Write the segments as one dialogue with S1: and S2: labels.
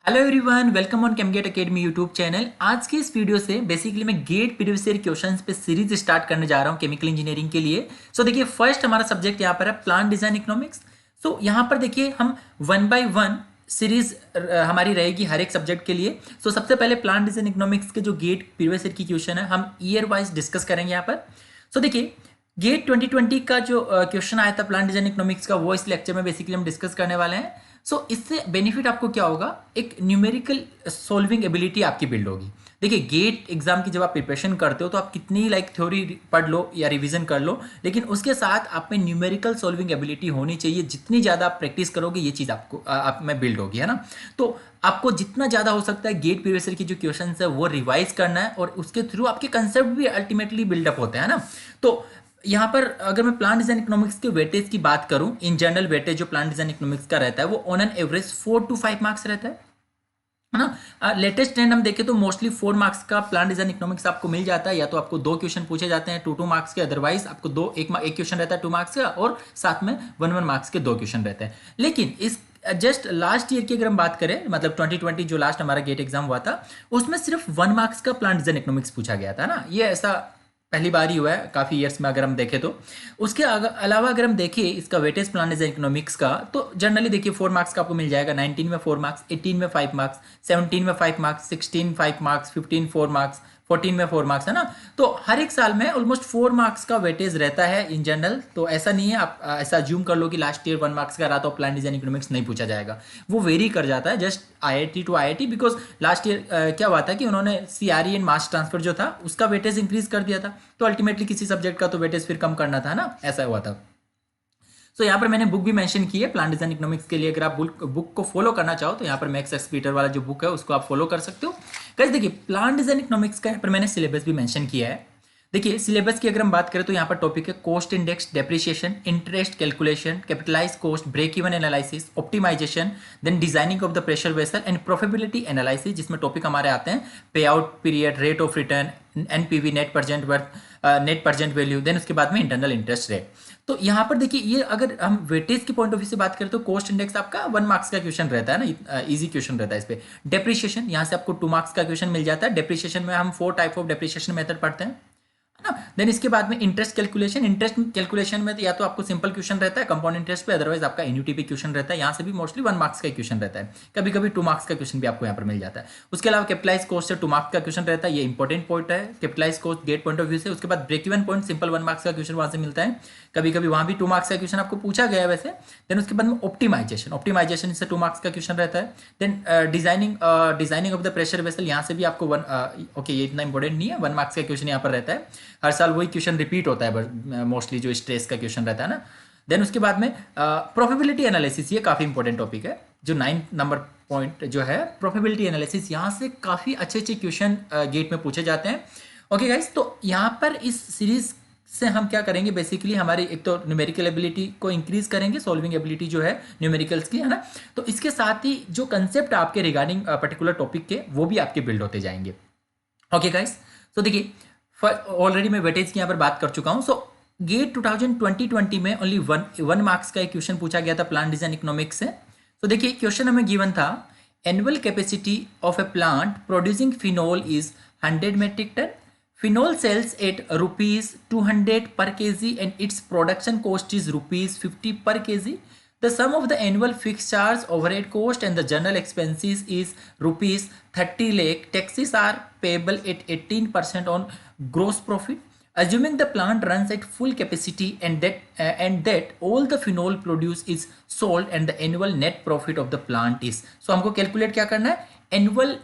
S1: Hello everyone, welcome on Chemgate academy YouTube channel. आज की इस वीडियो से बेसिकली मैं गेट प्रीवियस ईयर क्वेश्चंस पे सीरीज स्टार्ट करने जा रहा हूँ केमिकल इंजीनियरिंग के लिए। देखिए, फर्स्ट हमारा सब्जेक्ट यहाँ पर है प्लांट डिजाइन इकोनॉमिक्स। यहाँ पर देखिए हम वन बाय वन सीरीज हमारी रहेगी हर एक सब्जेक्ट के लिए। सबसे पहले प्लांट डिजाइन इकोनॉमिक्स के जो गेट प्रीवियस ईयर की क्वेश्चन है हम ईयर वाइज डिस्कस करेंगे यहाँ पर। देखिए, गेट 2020 का जो क्वेश्चन आया था प्लांट डिजाइन इकोनॉमिक्स का, वो इस लेक्चर में बेसिकली हम डिस्कस करने वाले हैं। इससे बेनिफिट आपको क्या होगा, एक न्यूमेरिकल सॉल्विंग एबिलिटी आपकी बिल्ड होगी। देखिए, गेट एग्जाम की जब आप प्रिपरेशन करते हो तो आप कितनी थ्योरी पढ़ लो या रिवीजन कर लो, लेकिन उसके साथ आप में न्यूमेरिकल सॉल्विंग एबिलिटी होनी चाहिए। जितनी ज़्यादा आप प्रैक्टिस करोगे ये चीज़ आपको आप में बिल्ड होगी, है ना। तो आपको जितना ज़्यादा हो सकता है गेट प्रीवियस ईयर की जो क्वेश्चन है वो रिवाइज करना है, और उसके थ्रू आपके कंसेप्ट भी अल्टीमेटली बिल्डअप होते हैं ना। तो यहाँ पर अगर मैं प्लांट डिजाइन इकोनॉमिक्स के वेटेज की बात करूं, इन जनरल वेटेज जो प्लांट डिजाइन इकोनॉमिक्स का रहता है वो on an average 4 to 5 marks रहता है ना। लेटेस्ट ट्रेंड हम देखें तो मोस्टली 4 मार्क्स का प्लांट डिजाइन इकोनॉमिक्स आपको मिल जाता है, या तो आपको 2 क्वेश्चन पूछे जाते हैं 2 मार्क्स के, अदरवाइज आपको एक क्वेश्चन रहता है 2 मार्क्स का, और साथ में 1 मार्क्स के 2 क्वेश्चन रहते हैं। लेकिन इस जस्ट लास्ट ईयर की अगर हम बात करें, मतलब 2020 जो लास्ट हमारा गेट एग्जाम हुआ था, उसमें सिर्फ 1 मार्क्स का प्लांट डिजाइन इकोनॉमिक्स पूछा गया था ना। ये ऐसा पहली बार ही हुआ है काफ़ी ईयर्स में अगर हम देखें तो। उसके अलावा अगर हम देखें इसका वेटेज प्लान डिजाइन इकोनॉमिक्स का, तो जनरली देखिए 4 मार्क्स का आपको मिल जाएगा। 19 में 4 मार्क्स, 18 में 5 मार्क्स, 17 में 5 मार्क्स, 16 5 मार्क्स, 15 4 मार्क्स, 14 में 4 मार्क्स, है ना। तो हर एक साल में ऑलमोस्ट 4 मार्क्स का वेटेज रहता है इन जनरल। तो ऐसा नहीं है आप ऐसा ज्यूम कर लो कि लास्ट ईयर 1 मार्क्स का रहा तो प्लान डिजाइन इकोनॉमिक्स नहीं पूछा जाएगा। वो वेरी कर जाता है just IIT to IIT, because last year क्या हुआ था कि उन्होंने सीआरई एंड मास ट्रांसफर जो था उसका वेटेज इंक्रीज कर दिया था, तो अल्टीमेटली किसी सब्जेक्ट का तो वेटेज फिर कम करना था ना, ऐसा हुआ था। यहाँ पर मैंने बुक भी मेंशन की है प्लान डिजाइन इकोनॉमिक्स के लिए। अगर आप बुक को फॉलो करना चाहो तो यहाँ पर मैक्स एक्सपीटर वाला जो बुक है उसको आप फॉलो कर सकते हो। गाइस देखिए, प्लान डिजाइन इकोनॉमिक्स का यहाँ पर मैंने सिलेबस भी मेंशन किया है। देखिए, सिलेबस की अगर हम बात करें तो यहाँ पर टॉपिक है cost index, depreciation, interest calculation, capitalise cost, break even analysis, optimisation, then designing of the pressure vessel and profitability analysis, जिसमें टॉपिक हमारे आते हैं pay out period, rate of return, NPV, net present worth, net present value, then उसके बाद में internal interest rate. तो यहाँ पर देखिए, ये अगर हम वेटेज के पॉइंट ऑफ व्यू से बात करें तो कॉस्ट इंडेक्स आपका 1 मार्क्स का क्वेश्चन रहता है ना, इजी क्वेश्चन रहता है इस पे। डेप्रिसिएशन यहाँ से आपको 2 मार्क्स का क्वेश्चन मिल जाता है। डेप्रिसिएशन में हम 4 टाइप ऑफ डेप्रिसिएशन मेथड पढ़ते हैं ना। देन इसके बाद में इंटरेस्ट कैलकुलेशन। इंटरेस्ट कैलकुलेशन में तो या तो आपको सिंपल क्वेश्चन रहता है कंपाउंड इंटरेस्ट पे, अदरवाइज आपका एनयूटीपी क्वेश्चन रहता है। यहाँ से भी मोस्टली 1 मार्क्स का क्वेश्चन रहता है, कभी कभी 2 मार्क्स का क्वेश्चन भी आपको यहाँ पर मिल जाता है। उसके अलावा कैपिटलाइज कॉस्ट से 2 मार्क्स का क्वेश्चन रहता है, ये इंपॉर्टेंट पॉइंट है capitalise cost GATE point of view से। उसके बाद break even point, simple 1 marks का क्वेश्चन वहां से मिलता है, कभी कभी वहां भी 2 मार्क्स का क्वेश्चन आपको पूछा गया है वैसे। देन उसके बाद में ऑप्टिमाइजेशन, ऑप्टिमाइजेशन से 2 मार्क्स का क्वेश्चन रहता है। Then designing of the pressure vessel, यहाँ से भी आपको ओके ये इतना इंपॉर्टेंट नहीं है, 1 मार्क्स का क्वेश्चन यहाँ पर रहता है। हर साल वही क्वेश्चन रिपीट होता है मोस्टली, जो स्ट्रेस का क्वेश्चन रहता है ना। देन उसके बाद में प्रोबेबिलिटी एनालिसिस, ये काफ़ी इंपॉर्टेंट टॉपिक है, जो 9 नंबर पॉइंट जो है प्रोबेबिलिटी एनालिसिस, यहाँ से काफ़ी अच्छे अच्छे क्वेश्चन गेट में पूछे जाते हैं। ओके गाइस, तो यहाँ पर इस सीरीज से हम क्या करेंगे, बेसिकली हमारी एक तो न्यूमेरिकल एबिलिटी को इंक्रीज करेंगे, सॉल्विंग एबिलिटी जो है न्यूमेरिकल्स की, है ना। तो इसके साथ ही जो कंसेप्ट आपके रिगार्डिंग पर्टिकुलर टॉपिक के वो भी आपके बिल्ड होते जाएंगे। ओके गाइस, तो देखिए ऑलरेडी मैं वेटेज की यहाँ पर बात कर चुका हूँ। गेट 2020 में ओनली वन मार्क्स का एक क्वेश्चन पूछा गया था प्लांट डिजाइन इकोनॉमिक्स से। देखिए, क्वेश्चन हमें गिवन था annual capacity of a plant producing phenol is 100 metric ton. Phenol sells at rupees 200 per kg and its production cost is rupees 50 per kg. The sum of the annual fixed charge, overhead cost and the general expenses is rupees 30 lakh. Taxes are payable at 18% on gross profit. Assuming the plant runs at full capacity and that all the phenol produced is sold and the annual net profit of the plant is. So हमको calculate क्या करना है, annual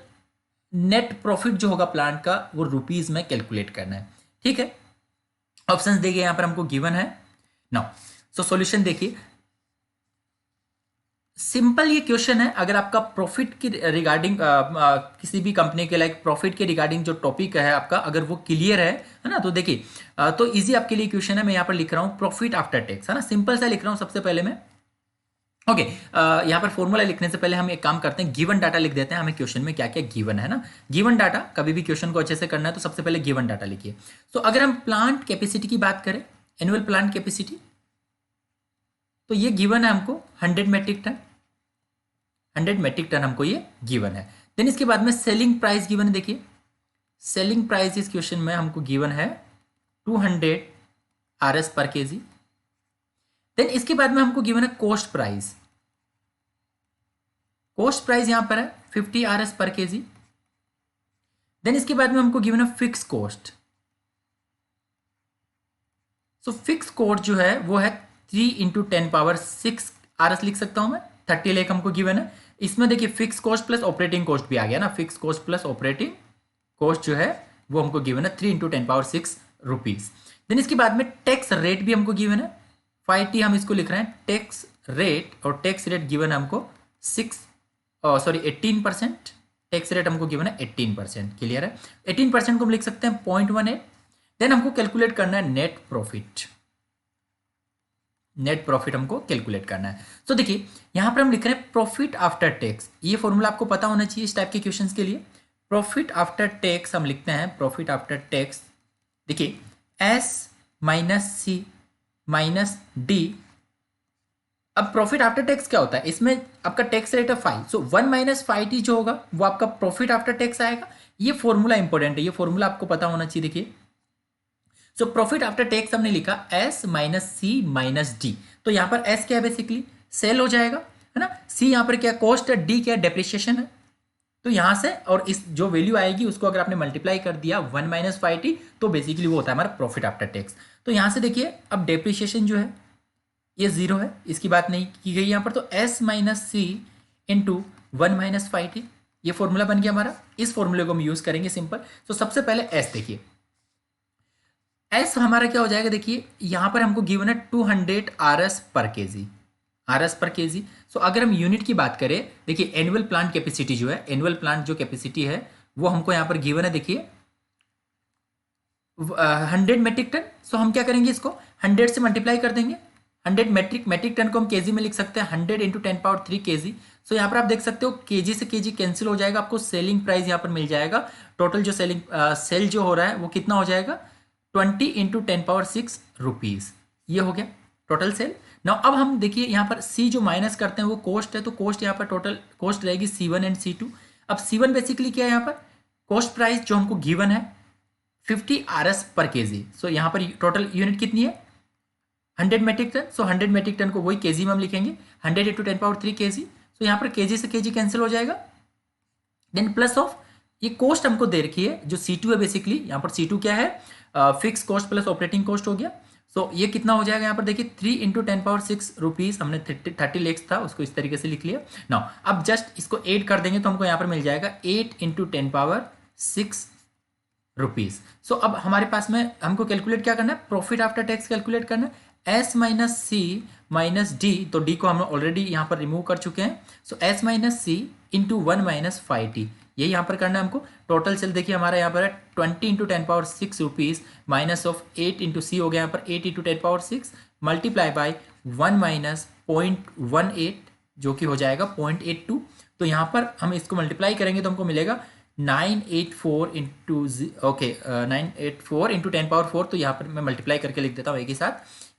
S1: net profit जो होगा plant का वो rupees में calculate करना है। ठीक है, ऑप्शंस देखिए यहां पर हमको गिवन है नाउ। सॉल्यूशन देखिए, सिंपल ये क्वेश्चन है। अगर आपका प्रॉफिट के रिगार्डिंग किसी भी कंपनी के लाइक प्रॉफिट के रिगार्डिंग जो टॉपिक है आपका, अगर वो क्लियर है ना, तो देखिए तो इजी आपके लिए क्वेश्चन है। मैं यहाँ पर लिख रहा हूँ प्रॉफिट आफ्टर टैक्स, है ना, सिंपल सा लिख रहा हूँ सबसे पहले मैं। ओके, यहाँ पर फॉर्मूला लिखने से पहले हम एक काम करते हैं, गिवन डाटा लिख देते हैं, हमें क्वेश्चन में क्या क्या गिवन है ना। गिवन डाटा, कभी भी क्वेश्चन को अच्छे से करना है तो सबसे पहले गिवन डाटा लिखिए। अगर हम प्लांट कैपेसिटी की बात करें, एनुअल प्लांट कैपेसिटी, तो ये गिवन है हमको 100 मेट्रिक टन। 100 मेट्रिक टन हमको ये गिवन है। देन इसके बाद में सेलिंग प्राइस गिवन है, देखिए सेलिंग प्राइस इस क्वेश्चन में हमको गिवन है 200 RS पर केजी। देन इसके बाद में हमको गिवन है कॉस्ट प्राइस, कॉस्ट प्राइस यहां पर है 50 RS पर केजी। देन इसके बाद में हमको गिवन है fix cost, so fix cost जो है वो है 3 × 10⁶ RS लिख सकता हूं मैं, 30 लाख हमको गिवन है। इसमें देखिए fix cost plus operating cost भी आ गया ना, fix cost plus operating cost जो है वो हमको गिवन है 3 × 10⁶ रुपीज। देन इसके बाद में टैक्स रेट भी हमको गिवन है 5T, हम इसको लिख रहे हैं टैक्स रेट, और टैक्स रेट गिवन है हमको 18%, टैक्स रेट हमको गिवन है 18%, क्लियर है। 18% को हम लिख सकते हैं 0.18। देन हमको कैलकुलेट करना है नेट प्रॉफिट, नेट प्रॉफिट हमको कैलकुलेट करना है। तो देखिए यहां पर हम लिख रहे हैं प्रॉफिट आफ्टर टैक्स, ये फॉर्मूला आपको पता होना चाहिए इस टाइप के क्वेश्चंस के लिए। प्रॉफिट आफ्टर टैक्स हम लिखते हैं, प्रॉफिट आफ्टर टैक्स देखिए S - C - D। अब प्रॉफिट आफ्टर टैक्स क्या होता है, इसमें आपका टैक्स रेट है 5, सो 1 - 5T जो होगा वो आपका प्रॉफिट आफ्टर टैक्स आएगा। ये फॉर्मूला इंपॉर्टेंट है, ये फॉर्मूला आपको पता होना चाहिए। देखिए सो प्रॉफिट आफ्टर टैक्स हमने लिखा S - C - D, तो यहां पर S क्या है, बेसिकली सेल हो जाएगा, है ना। C यहां पर क्या कॉस्ट है, D क्या डेप्रिसिएशन है। तो यहां से और इस जो वैल्यू आएगी उसको अगर आपने मल्टीप्लाई कर दिया 1 - 5T, तो बेसिकली वो होता है हमारा प्रॉफिट आफ्टर टैक्स। तो यहां से देखिए अब डेप्रिसिएशन जो है ये 0 है, इसकी बात नहीं की गई यहां पर, तो S - C × 1 - 5T, ये फॉर्मूला बन गया हमारा। इस फॉर्मूले को हम यूज करेंगे सिंपल। तो सबसे पहले S देखिए, S हमारा क्या हो जाएगा, देखिए यहां पर हमको गिवन है 200 RS पर केजी, RS पर केजी। सो अगर हम यूनिट की बात करें, देखिए एनुअल प्लांट कैपेसिटी जो है, एनुअल प्लांट जो कैपेसिटी है वो हमको यहाँ पर गिवन है, देखिए 100 मेट्रिक टन। सो हम क्या करेंगे, इसको 100 से मल्टीप्लाई कर देंगे। 100 मेट्रिक टन को हम केजी में लिख सकते हैं, 100 × 10⁻³ केजी। सो यहाँ पर आप देख सकते हो केजी से केजी कैंसिल हो जाएगा, आपको सेलिंग प्राइस यहाँ पर मिल जाएगा। टोटल जो सेल जो हो रहा है वो कितना हो जाएगा, 20 × 10⁻6 रुपीज, ये हो गया टोटल सेल। नाउ अब हम देखिए यहाँ पर C जो माइनस करते हैं वो कॉस्ट है, तो कॉस्ट यहाँ पर टोटल कॉस्ट रहेगी C1 एंड C2। अब C1 बेसिकली क्या है, यहाँ पर कॉस्ट प्राइस जो हमको गिवन है 50 RS पर केजी। सो यहाँ पर टोटल यूनिट कितनी है, 100 मेट्रिक टन। सो 100 मेट्रिक टन को वही केजी में हम लिखेंगे, 100 × 10⁻³ केजी। सो यहाँ पर केजी से केजी कैंसिल हो जाएगा। देन प्लस ऑफ ये कॉस्ट हमको दे रखी है जो C2 है, बेसिकली यहाँ पर C2 क्या है, fix cost plus operating cost हो गया। सो ये कितना हो जाएगा यहाँ पर, देखिए 3 × 10⁻6 रुपीज, हमने 30 लाख था उसको इस तरीके से लिख लिया। नाउ अब जस्ट इसको ऐड कर देंगे तो हमको यहाँ पर मिल जाएगा 8 × 10⁻6 रुपीज। सो अब हमारे पास में हमको कैलकुलेट क्या करना है, प्रॉफिट आफ्टर टैक्स कैलकुलेट करना है, S - C - D, तो D को हम ऑलरेडी यहाँ पर रिमूव कर चुके हैं। सो S - C × 1 - 5T, ये यहाँ पर करना है हमको। टोटल सेल देखिए हमारा यहाँ पर है 20 × 10⁻6 रुपीज माइनस ऑफ 8 × C हो गया यहाँ पर 8 × 10⁻6 मल्टीप्लाई बाय 1 - 0.18 जो कि हो जाएगा 0.82। तो यहाँ पर हम इसको मल्टीप्लाई करेंगे तो हमको मिलेगा 984 × 10⁻4, तो यहाँ पर मैं मल्टीप्लाई करके लिख देता हूँ एक ही साथ।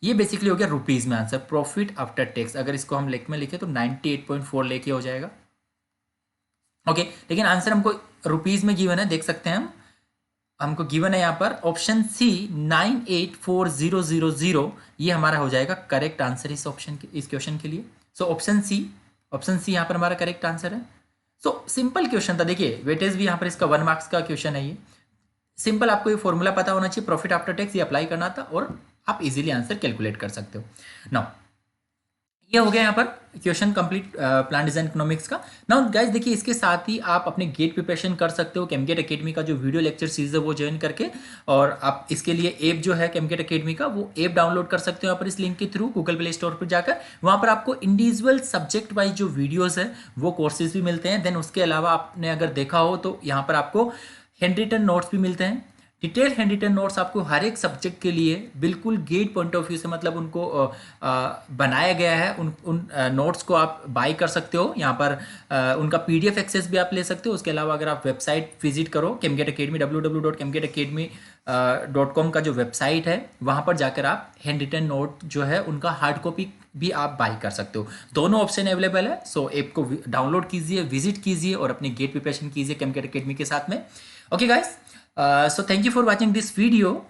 S1: ये बेसिकली हो गया रुपीज में आंसर, प्रॉफिट आफ्टर टैक्स। अगर इसको हम लेख में लिखे तो 98.4 लेके हो जाएगा। ओके, लेकिन आंसर हमको रुपीज में गिवन है, देख सकते हैं हम, हमको गिवन है यहाँ पर ऑप्शन C 984000, ये हमारा हो जाएगा करेक्ट आंसर इस ऑप्शन के, इस क्वेश्चन के लिए। सो ऑप्शन C यहाँ पर हमारा करेक्ट आंसर है। सो सिंपल क्वेश्चन था, देखिए वेटेज भी यहाँ पर इसका 1 मार्क्स का क्वेश्चन है। ये सिंपल, आपको ये फॉर्मूला पता होना चाहिए, प्रॉफिट आफ्टर टैक्स, ये अप्लाई करना था और आप इजीली आंसर कैलकुलेट कर सकते हो। नाउ ये हो गया यहाँ पर question complete plan design economics का। नाउ गाइस देखिए इसके साथ ही आप अपने गेट प्रिपरेशन कर सकते हो, केमगेट एकेडमी का जो वीडियो लेक्चर सीरीज है वो ज्वाइन करके, और आप इसके लिए ऐप जो है केमगेट एकेडमी का वो ऐप डाउनलोड कर सकते हो यहाँ पर इस लिंक के थ्रू गूगल प्ले स्टोर पर जाकर। वहाँ पर आपको इंडिविजुअल सब्जेक्ट वाइज जो वीडियोज है वो कोर्सेज भी मिलते हैं। देन उसके अलावा आपने अगर देखा हो तो यहाँ पर आपको हैंड रिटन नोट्स भी मिलते हैं, डिटेल हैंड रिटन नोट्स आपको हर एक सब्जेक्ट के लिए बिल्कुल गेट पॉइंट ऑफ व्यू से, मतलब उनको बनाया गया है। उन नोट्स को आप बाय कर सकते हो यहाँ पर, उनका PDF एक्सेस भी आप ले सकते हो। उसके अलावा अगर आप वेबसाइट विजिट करो केमगेट एकेडमी, www.kemgetacademy .com का जो वेबसाइट है वहाँ पर जाकर आप हैंड रिटन नोट जो है उनका हार्ड कॉपी भी आप बाई कर सकते हो। दोनों ऑप्शन अवेलेबल है। सो ऐप को डाउनलोड कीजिए, विजिट कीजिए और अपने गेट प्रिपरेशन कीजिए कैमकेट अकेडमी के साथ में। Okay guys, so thank you for watching this video.